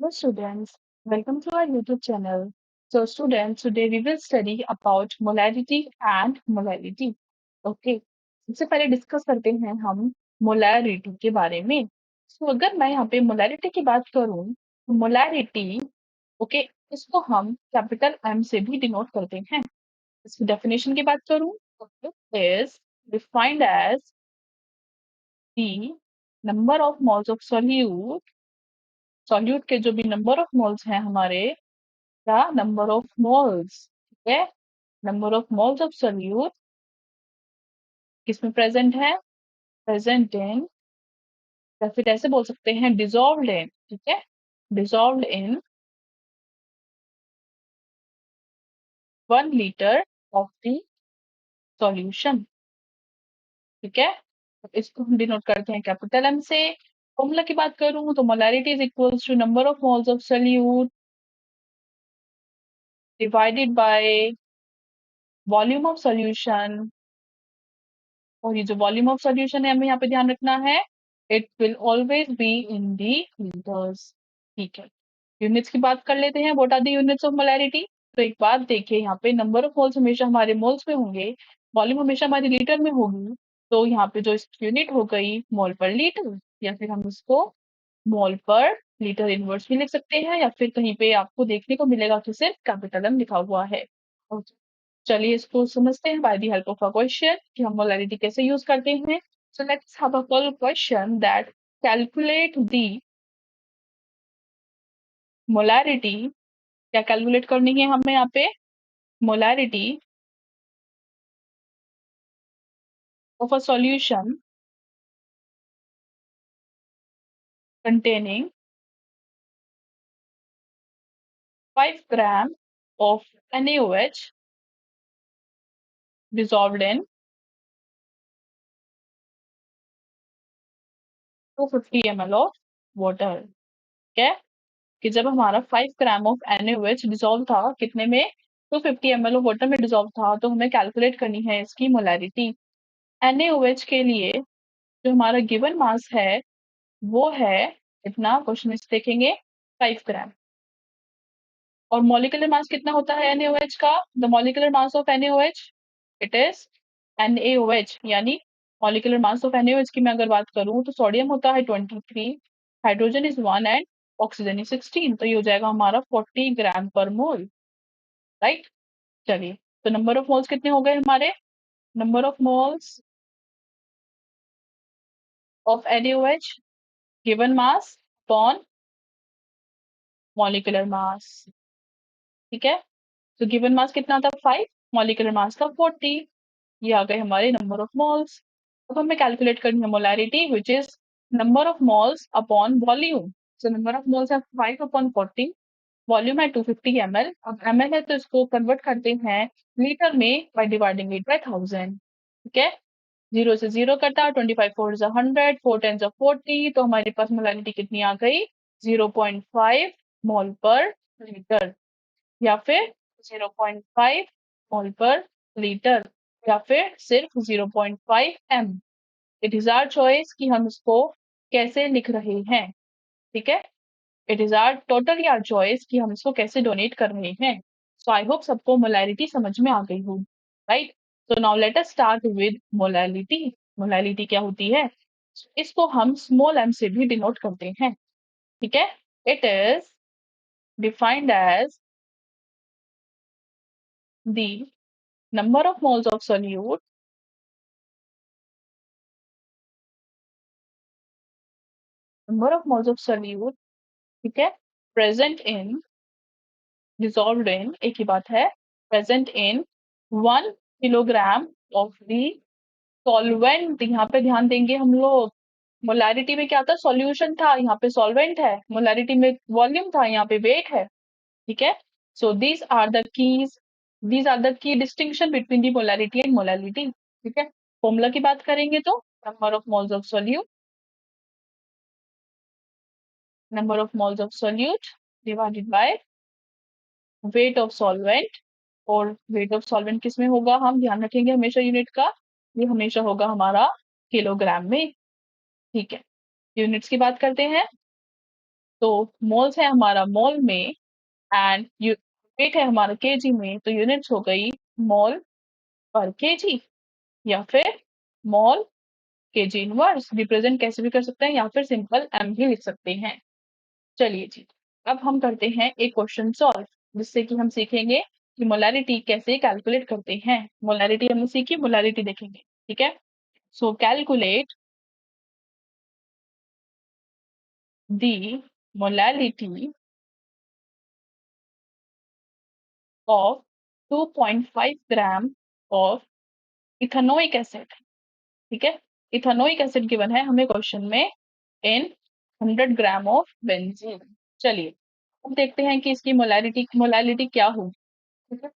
Hello students, welcome to our YouTube channel. So students, today we will study about molarity and molality. Okay, सबसे पहले discuss करते हैं हम molarity के बारे में. So अगर मैं यहाँ पे मोलारिटी की बात करूँ, तो मोलारिटी, ओके, इसको हम कैपिटल M से भी डिनोट करते हैं. इसकी डेफिनेशन की बात करूँ, तो it is defined as the number of moles of solute के जो भी नंबर ऑफ मोल्स हैं हमारे, the number of moles, ठीक है, number of moles of solute किसमें प्रेजेंट है, प्रेजेंट इन, या फिर ऐसे बोल सकते हैं डिजॉल्व्ड इन, ठीक है, dissolved in 1 litre of the solution, ठीक है. तो इसको हम डिनोट करते हैं कैपिटल एम से. फॉर्मूला की बात करूं तो molarity is equals to number of moles of solute divided by volume of solution. और ये जो वॉल्यूम ऑफ सॉल्यूशन है हमें यहाँ पे ध्यान रखना है, it will always be in the litres, ठीक है. यूनिट्स की बात कर लेते हैं. What are the units of molarity? तो एक बात देखिए, यहाँ पे नंबर ऑफ मोल्स हमेशा हमारे मोल्स में होंगे, वॉल्यूम हमेशा हमारी लीटर में होगी. तो यहाँ पे जो यूनिट हो गई मोल पर लीटर, या फिर हम इसको मोल पर लीटर इनवर्स भी लिख सकते हैं, या फिर कहीं पे आपको देखने को मिलेगा कि सिर्फ कैपिटल एम लिखा हुआ है. Okay. चलिए इसको समझते हैं by the help of a question कि हम मोलैरिटी कैसे यूज करते हैं. So let's have a full question that calculate the molarity. क्या कैलकुलेट करनी है हमें यहाँ पे? Molarity of a solution containing 5 gram of NaOH dissolved in 250 ml of water. ठीक है, कि जब हमारा 5 ग्राम ऑफ NaOH डिसॉल्व था, कितने में? 250 ml ऑफ वाटर में डिसॉल्व था. तो हमें कैलकुलेट करनी है इसकी मोलैरिटी. NaOH के लिए जो हमारा गिवन मास है वो है इतना, क्वेश्चन में देखेंगे 5 ग्राम. और मॉलिक्यूलर मास कितना होता है NaOH का? The molecular mass of NaOH, it is NaOH, यानी मॉलिक्यूलर मास ऑफ NaOH की मैं अगर बात करूं तो सोडियम होता है 23, hydrogen is 1 and oxygen is 16. तो ये हो जाएगा हमारा 40 ग्राम पर मोल, राइट. चलिए, तो नंबर ऑफ मोल्स कितने हो गए हमारे? Number of moles of NaOH given mass upon molecular mass, ठीक है. तो गिवन मास कितना था? 5, मॉलिक्यूलर मास था 40. ये आ गए हमारे नंबर ऑफ मोल्स. अब हमें कैलकुलेट करनी है molarity, which is number of moles upon volume. So number of moles है 5 अपॉन 40, वॉल्यूम है 250 ml. अब ml है तो इसको कन्वर्ट करते हैं लीटर में बाय डिवाइडिंग इट बाय 1000, ठीक है. जीरो से जीरो कटा, 25 फोर इज 100, 4 टेन 40. तो हमारे पास मोलैरिटी कितनी आ गई? 0.5 मोल पर लीटर, या फिर 0.5 मोल पर लीटर, या फिर सिर्फ 0.5 m. It is our choice कि हम इसको कैसे लिख रहे हैं, ठीक है. It is our totally our choice कि हम इसको कैसे डोनेट कर रहे हैं. सो आई होप सबको मोलैरिटी समझ में आ गई हो, right. So now let us start with molarity. Molarity क्या होती है? इसको हम स्मॉल m से भी डिनोट करते हैं, ठीक है. It is defined as the number of moles of solute ठीक है, present in, dissolved in, एक ही बात है, present in 1 kilogram of the solvent. यहाँ पे ध्यान देंगे हम लोग, मोलैरिटी में क्या था? सॉल्यूशन था, यहाँ पे सॉल्वेंट है. मोलैरिटी में वॉल्यूम था, यहाँ पे वेट है, ठीक है. So these are the key distinction between the molarity and molality, ठीक है. फॉर्मूला की बात करेंगे तो number of moles of solute, number of moles of solute divided by weight of solvent. और weight of solvent किसमें होगा? हम ध्यान रखेंगे हमेशा यूनिट का, ये हमेशा होगा हमारा किलोग्राम में, ठीक है. यूनिट्स की बात करते हैं. तो मोल्स है हमारा मोल में, एंड वेट है हमारा केजी में, तो यूनिट्स हो गई मोल पर केजी, या फिर मोल केजी इनवर्स। रिप्रेजेंट कैसे भी कर सकते हैं, या फिर सिंपल एम भी लिख सकते हैं। चलिए जी, अब हम करते हैं एक क्वेश्चन सॉल्व, जिससे कि हम सीखेंगे कि मोलैरिटी कैसे कैलकुलेट करते हैं। मोलैरिटी हमने सीखी, मोलैरिटी देखेंगे, ठीक है। सो calculate the molarity of 2.5 gram of ethanoic acid, ठीक है। इथेनोइक एसिड गिवन है हमें क्वेश्चन में इन 100 ग्राम ऑफ बेंजीन। चलिए, अब देखते हैं कि इसकी मोलैरिटी क्या होगी, ठीक है।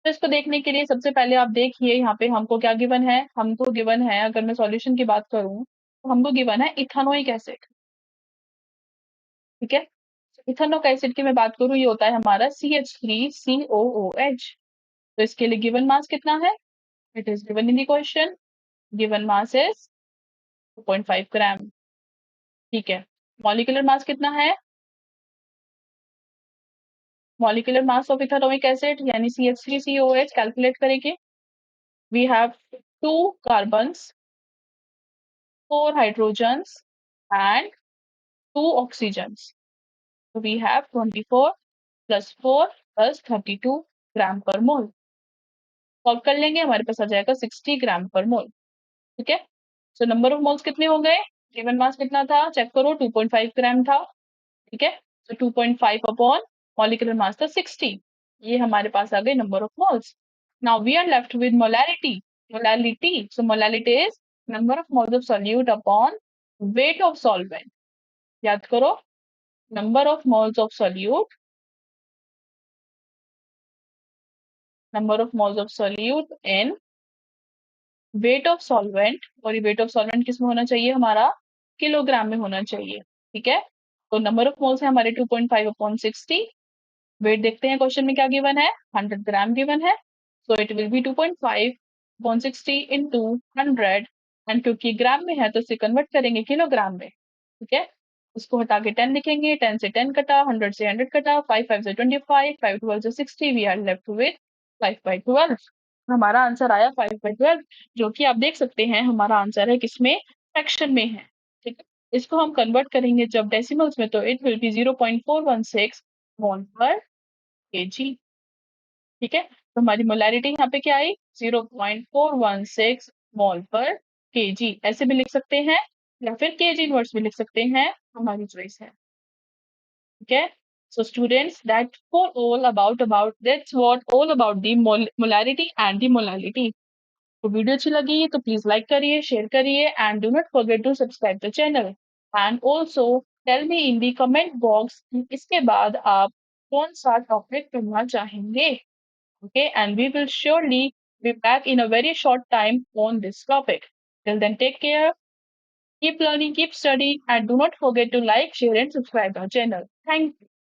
तो इसको देखने के लिए सबसे पहले आप देखिए यहाँ पे हमको क्या गिवन है। हमको गिवन है, अगर मैं सॉल्यूशन की बात करूं तो हमको गिवन है इथेनोइक एसिड, ठीक है। इथेनोइक एसिड की मैं बात करूं, ये होता है हमारा CH3COOH। तो इसके लिए गिवन मास कितना है, it is given in the question, given mass is 2.5 gram, ठीक है। मॉलिक्यूलर मास कितना है, molecular mass of ethanoic acid यानी CH3COOH कैलकुलेट करेंगे। We have 2 carbons, 4 hydrogens and 2 oxygens. So we have 24 plus 4 plus 32 ग्राम पर मोल। Solve कर लेंगे, हमारे पास आ जाएगा 60 ग्राम पर मोल, ठीक है। सो नंबर ऑफ मोल्स कितने हो गए, गिवन मास कितना था, चेक करो, 2.5 ग्राम था, ठीक है। सो 2.5 अपॉन मॉलिक्यूलर मास था 60, ये हमारे पास आ गए number of moles. Now we are left with molarity. So molarity is number of moles of solute upon weight of solvent. याद करो, number of moles of solute, number of moles of solute in weight of solvent, और ये weight of solvent किसमें होना चाहिए, हमारा kilogram में होना चाहिए, ठीक है। तो नंबर ऑफ मोल्स है हमारे 2.5 अपॉन 60। वेट देखते हैं क्वेश्चन में क्या गिवन है, 100 ग्राम गिवन है, so it will be 2.5 upon 60 into 100, and क्योंकि ग्राम में है तो इसे कन्वर्ट करेंगे किलोग्राम में, ठीक है। उसको हटा के 10 लिखेंगे, 10 से 10 कटा, 100 से 100 कटा, 5 5 से 25, 5 12 से 60, वी आर लेफ्ट विद 5/12। हमारा आंसर आया 5/12, जो कि आप देख सकते हैं हमारा आंसर है किसमें, फ्रैक्शन में है, ठीक है। इसको हम कन्वर्ट करेंगे जब डेसिमल्स में, तो इट विल बी 0.416 मोल पर केजी, ठीक है। तो हमारी मोलैरिटी यहाँ पे क्या आई, 0.416 मोल पर केजी, ऐसे भी लिख सकते हैं या फिर केजी इनवर्स भी लिख सकते हैं, हमारी चॉइस है, ठीक है। So students, that's for all about that's what all about the molarity and the molality. तो वीडियो अच्छी लगी तो प्लीज लाइक करिए, शेयर करिए, and do not forget to subscribe the channel, and also tell me in the comment box कि इसके बाद आप कौन सा टॉपिक पढ़ना चाहेंगे, okay, and we will surely be back in a very short time on this topic. Till then, take care, keep learning, keep studying, and do not forget to like, share, and subscribe our channel. Thank you.